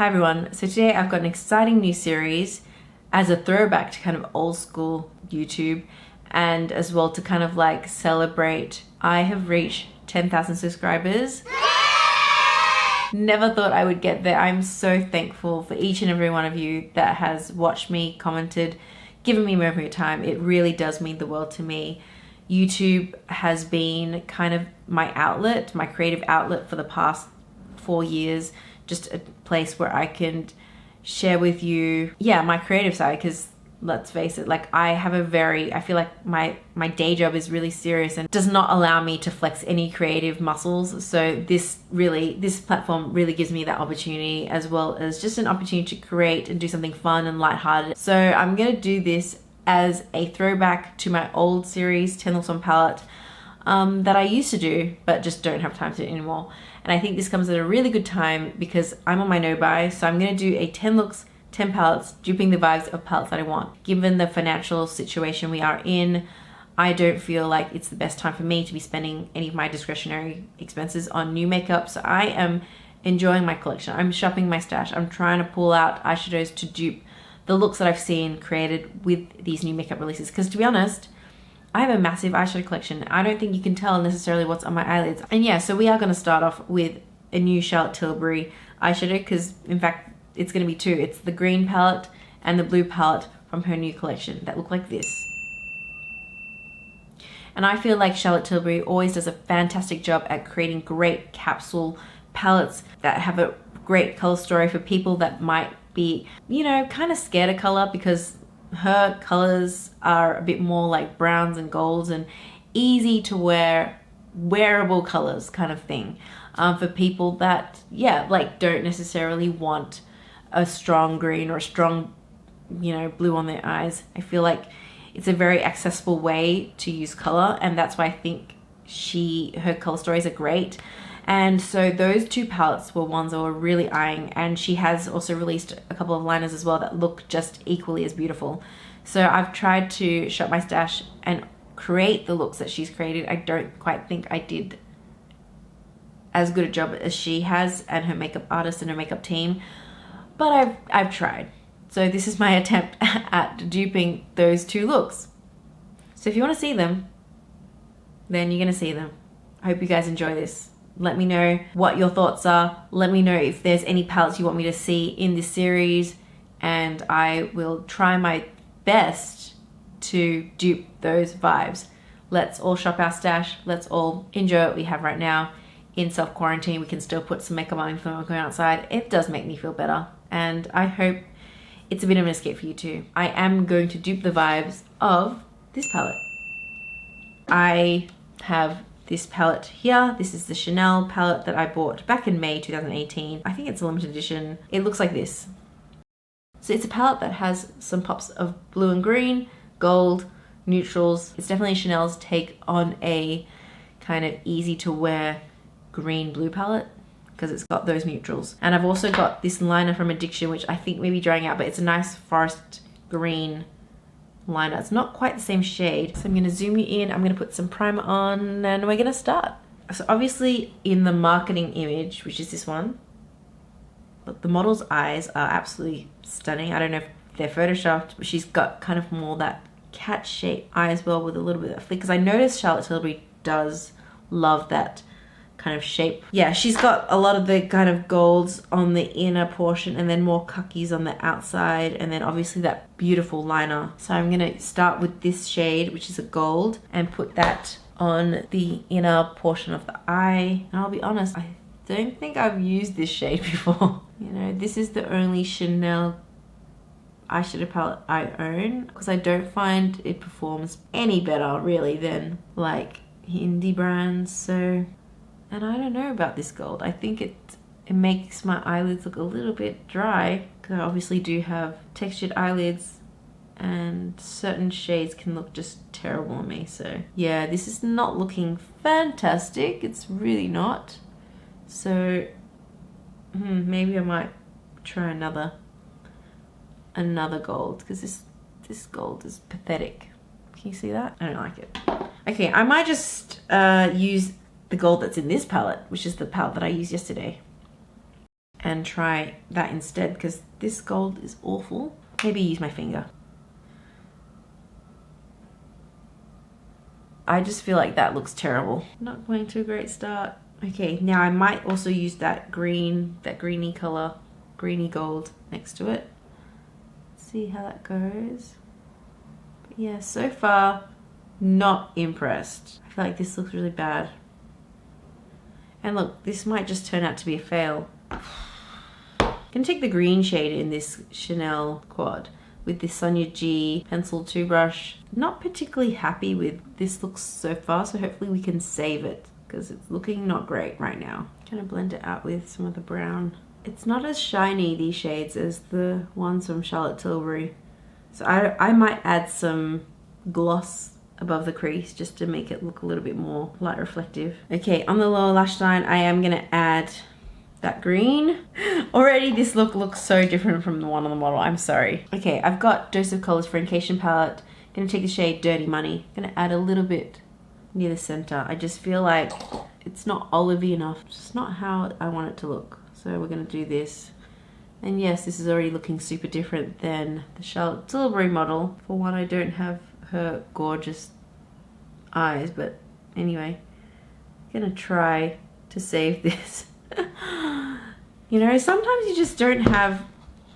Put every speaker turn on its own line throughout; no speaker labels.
Hi everyone, so today I've got an exciting new series as a throwback to kind of old school YouTube, and as well to kind of like celebrate. I have reached 10,000 subscribers. Never thought I would get there. I'm so thankful for each and every one of you that has watched me, commented, given me more of your time. It really does mean the world to me. YouTube has been kind of my outlet, my creative outlet for the past 4 years. Just a place where I can share with you, my creative side, because let's face it, like I feel like my day job is really serious and does not allow me to flex any creative muscles. So this platform really gives me that opportunity, as well as just an opportunity to create and do something fun and lighthearted. So I'm gonna do this as a throwback to my old series, 10 Looks on Palette, that I used to do, but just don't have time to do anymore. And I think this comes at a really good time because I'm on my no buy. So I'm gonna do a 10 looks, 10 palettes, duping the vibes of palettes that I want. Given the financial situation we are in, I don't feel like it's the best time for me to be spending any of my discretionary expenses on new makeup. So I am enjoying my collection. I'm shopping my stash. I'm trying to pull out eyeshadows to dupe the looks that I've seen created with these new makeup releases. Because to be honest, I have a massive eyeshadow collection. I don't think you can tell necessarily what's on my eyelids. And yeah, so we are gonna start off with a new Charlotte Tilbury eyeshadow, because in fact, it's gonna be two. It's the green palette and the blue palette from her new collection that look like this. And I feel like Charlotte Tilbury always does a fantastic job at creating great capsule palettes that have a great color story for people that might be, you know, kind of scared of color, because her colors are a bit more like browns and golds and easy to wear, wearable colors kind of thing, for people that like don't necessarily want a strong green or a strong, you know, blue on their eyes. I feel like it's a very accessible way to use color, and that's why I think her color stories are great. And so those two palettes were ones I were really eyeing, and she has also released a couple of liners as well that look just equally as beautiful. So I've tried to shop my stash and create the looks that she's created. I don't quite think I did as good a job as she has and her makeup artist and her makeup team, but I've tried. So this is my attempt at duping those two looks. So if you want to see them, then you're gonna see them. I hope you guys enjoy this. Let me know what your thoughts are. Let me know if there's any palettes you want me to see in this series, and I will try my best to dupe those vibes. Let's all shop our stash. Let's all enjoy what we have right now. In self-quarantine, we can still put some makeup on when we're going outside. It does make me feel better, and I hope it's a bit of an escape for you too. I am going to dupe the vibes of this palette. I have this palette here. This is the Chanel palette that I bought back in May 2018. I think it's a limited edition. It looks like this. So it's a palette that has some pops of blue and green, gold, neutrals. It's definitely Chanel's take on a kind of easy to wear green blue palette, because it's got those neutrals. And I've also got this liner from Addiction, which I think may be drying out, but it's a nice forest green liner. It's not quite the same shade. So I'm gonna zoom you in, I'm gonna put some primer on, and we're gonna start. So obviously in the marketing image, which is this one, the model's eyes are absolutely stunning. I don't know if they're photoshopped, but she's got kind of more that cat shape eye as well, with a little bit of flick, because I noticed Charlotte Tilbury does love that kind of shape. Yeah, she's got a lot of the kind of golds on the inner portion, and then more khakis on the outside, and then obviously that beautiful liner. So I'm gonna start with this shade, which is a gold, and put that on the inner portion of the eye. And I'll be honest, I don't think I've used this shade before. You know, this is the only Chanel eyeshadow palette I own, because I don't find it performs any better really than like indie brands. So, and I don't know about this gold. I think it makes my eyelids look a little bit dry, because I obviously do have textured eyelids, and certain shades can look just terrible on me. So yeah, this is not looking fantastic. It's really not. So maybe I might try another gold, because this gold is pathetic. Can you see that? I don't like it. Okay, I might just use the gold that's in this palette, which is the palette that I used yesterday. and try that instead because this gold is awful. Maybe use my finger. I just feel like that looks terrible. Not going to a great start. Okay, now I might also use that green, that greeny color, greeny gold next to it. See how that goes. But yeah, so far, not impressed. I feel like this looks really bad. And look, this might just turn out to be a fail. I'm gonna take the green shade in this Chanel quad with this Sonia G pencil 2 brush. Not particularly happy with this looks so far, so hopefully we can save it because it's looking not great right now. Gonna blend it out with some of the brown. It's not as shiny, these shades, as the ones from Charlotte Tilbury. So I might add some gloss above the crease just to make it look a little bit more light reflective. Okay, on the lower lash line, I am gonna add that green. Already this look looks so different from the one on the model, I'm sorry. Okay, I've got Dose of Colors Francation palette. Gonna take the shade Dirty Money. Gonna add a little bit near the center. I just feel like it's not olivey enough. It's just not how I want it to look. So we're gonna do this. And yes, this is already looking super different than the Charlotte Tilbury model. For one, I don't have her gorgeous eyes, but anyway, I'm gonna try to save this. You know, sometimes you just don't have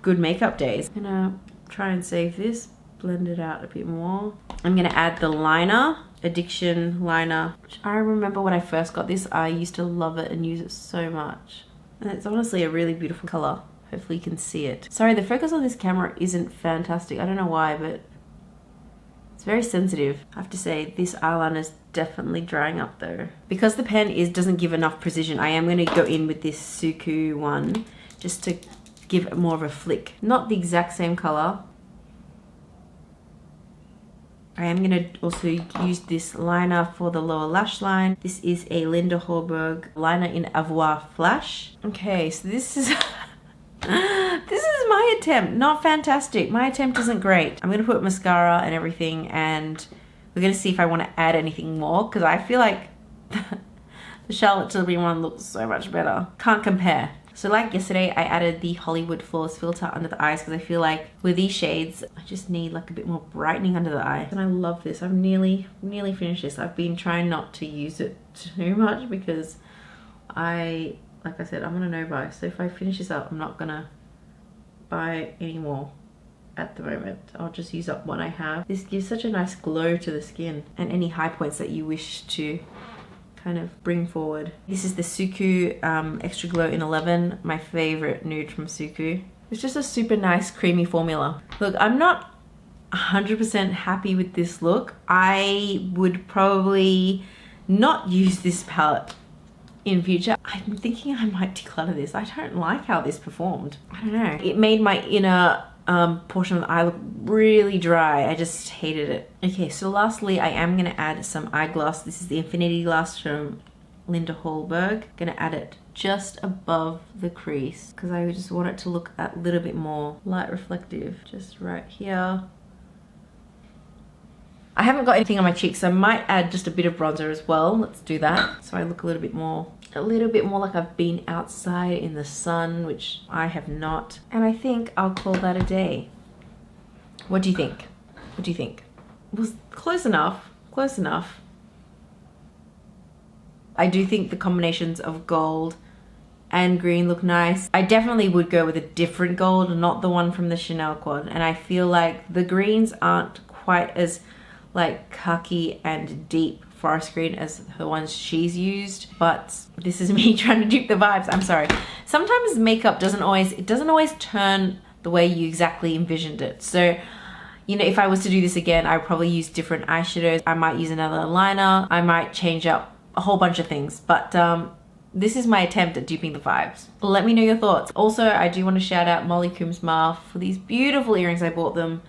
good makeup days. I'm gonna try and save this, blend it out a bit more. I'm gonna add the liner, Addiction liner. I remember when I first got this, I used to love it and use it so much. And it's honestly a really beautiful color. Hopefully you can see it. Sorry, the focus on this camera isn't fantastic. I don't know why, but it's very sensitive. I have to say, this eyeliner is definitely drying up though. Because the pen doesn't give enough precision, I am going to go in with this Suku one just to give it more of a flick. Not the exact same color. I am going to also use this liner for the lower lash line. This is a Linda Hallberg liner in Avoir Flash. Okay, so this is... this is my attempt. Not fantastic. My attempt isn't great. I'm going to put mascara and everything, and we're going to see if I want to add anything more, because I feel like the Charlotte Tilbury one looks so much better. Can't compare. So like yesterday, I added the Hollywood Flawless filter under the eyes because I feel like with these shades, I just need like a bit more brightening under the eye. And I love this. I've nearly finished this. I've been trying not to use it too much because like I said, I'm on a no buy. So if I finish this up, I'm not gonna buy any more at the moment. I'll just use up what I have. This gives such a nice glow to the skin and any high points that you wish to kind of bring forward. This is the Suku Extra Glow in 11, my favorite nude from Suku. It's just a super nice creamy formula. Look, I'm not 100% happy with this look. I would probably not use this palette in future. I'm thinking I might declutter this. I don't like how this performed. I don't know. It made my inner portion of the eye look really dry. I just hated it. Okay, so lastly, I am gonna add some eyeglass. This is the Infinity Glass from Linda Hallberg. Gonna add it just above the crease because I just want it to look a little bit more light reflective. Just right here. I haven't got anything on my cheeks, so I might add just a bit of bronzer as well. Let's do that. So I look a little bit more like I've been outside in the sun, which I have not. And I think I'll call that a day. What do you think? What do you think? It was close enough, close enough. I do think the combinations of gold and green look nice. I definitely would go with a different gold, not the one from the Chanel quad. And I feel like the greens aren't quite as like khaki and deep forest green as the ones she's used, but this is me trying to dupe the vibes. I'm sorry. Sometimes makeup doesn't always turn the way you exactly envisioned it. So, you know, if I was to do this again, I would probably use different eyeshadows. I might use another liner. I might change up a whole bunch of things, but this is my attempt at duping the vibes. Let me know your thoughts. Also, I do want to shout out Molly Coombs Marf for these beautiful earrings. I bought them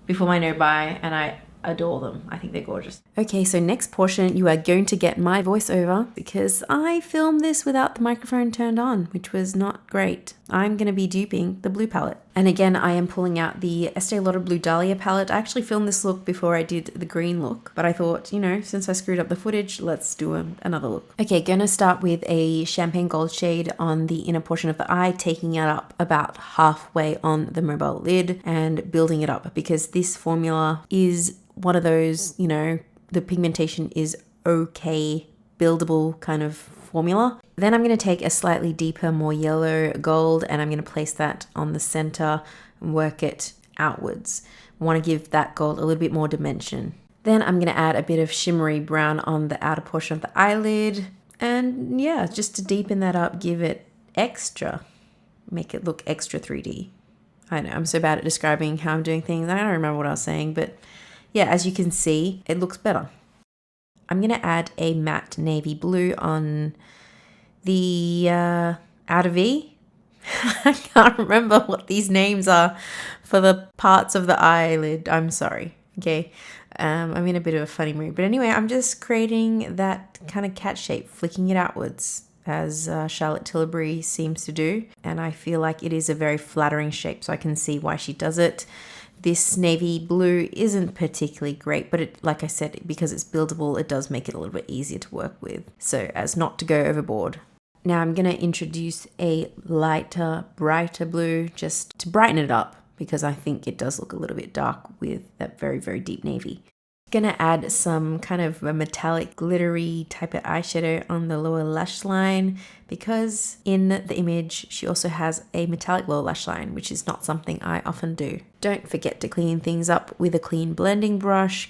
before my no buy, and I adore them. I think they're gorgeous. Okay, so next portion, you are going to get my voiceover because I filmed this without the microphone turned on, which was not great. I'm going to be duping the blue palette. And again, I am pulling out the Estee Lauder Blue Dahlia palette. I actually filmed this look before I did the green look, but I thought, you know, since I screwed up the footage, let's do another look. Okay, gonna start with a champagne gold shade on the inner portion of the eye, taking it up about halfway on the mobile lid and building it up because this formula is one of those, you know, the pigmentation is okay, buildable kind of formula. Then I'm going to take a slightly deeper, more yellow gold, and I'm going to place that on the center and work it outwards. I want to give that gold a little bit more dimension. Then I'm going to add a bit of shimmery brown on the outer portion of the eyelid. And yeah, just to deepen that up, give it extra, make it look extra 3D. I know, I'm so bad at describing how I'm doing things. I don't remember what I was saying, but yeah, as you can see, it looks better. I'm going to add a matte navy blue on the outer V. I can't remember what these names are for the parts of the eyelid. I'm sorry. Okay. I'm in a bit of a funny mood. But anyway, I'm just creating that kind of cat shape, flicking it outwards as Charlotte Tilbury seems to do. And I feel like it is a very flattering shape, so I can see why she does it. This navy blue isn't particularly great, but it, like I said, because it's buildable, it does make it a little bit easier to work with, so as not to go overboard. Now I'm going to introduce a lighter, brighter blue just to brighten it up because I think it does look a little bit dark with that very, very deep navy. Gonna add some kind of a metallic glittery type of eyeshadow on the lower lash line because in the image she also has a metallic lower lash line, which is not something I often do. Don't forget to clean things up with a clean blending brush.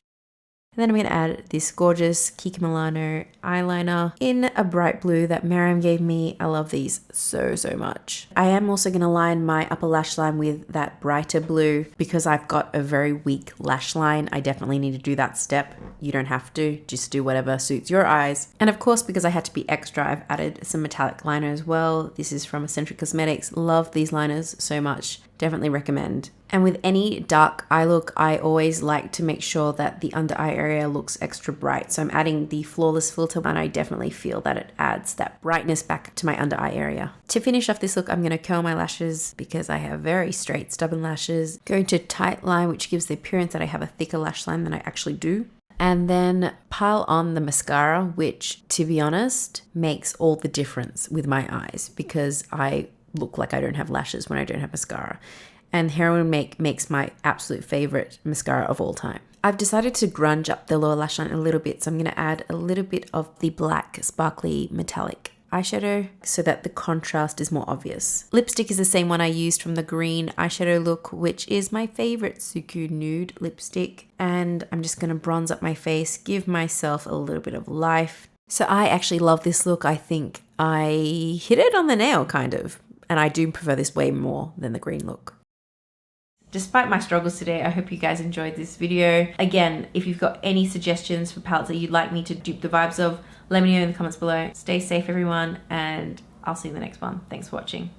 And then I'm going to add this gorgeous Kiko Milano eyeliner in a bright blue that Miriam gave me. I love these so, so much. I am also going to line my upper lash line with that brighter blue because I've got a very weak lash line. I definitely need to do that step. You don't have to, just do whatever suits your eyes. And of course, because I had to be extra, I've added some metallic liner as well. This is from Eccentric Cosmetics. Love these liners so much. Definitely recommend. And with any dark eye look, I always like to make sure that the under eye area looks extra bright. So I'm adding the Flawless filter and I definitely feel that it adds that brightness back to my under eye area. To finish off this look, I'm going to curl my lashes because I have very straight, stubborn lashes. Going to tight line, which gives the appearance that I have a thicker lash line than I actually do. And then pile on the mascara, which, to be honest, makes all the difference with my eyes because I look like I don't have lashes when I don't have mascara. And Heroin Make makes my absolute favorite mascara of all time. I've decided to grunge up the lower lash line a little bit, so I'm going to add a little bit of the black sparkly metallic eyeshadow so that the contrast is more obvious. Lipstick is the same one I used from the green eyeshadow look, which is my favorite Suku Nude lipstick. And I'm just going to bronze up my face, give myself a little bit of life. So I actually love this look. I think I hit it on the nail, kind of. And I do prefer this way more than the green look. Despite my struggles today, I hope you guys enjoyed this video. Again, if you've got any suggestions for palettes that you'd like me to dupe the vibes of, let me know in the comments below. Stay safe, everyone, and I'll see you in the next one. Thanks for watching.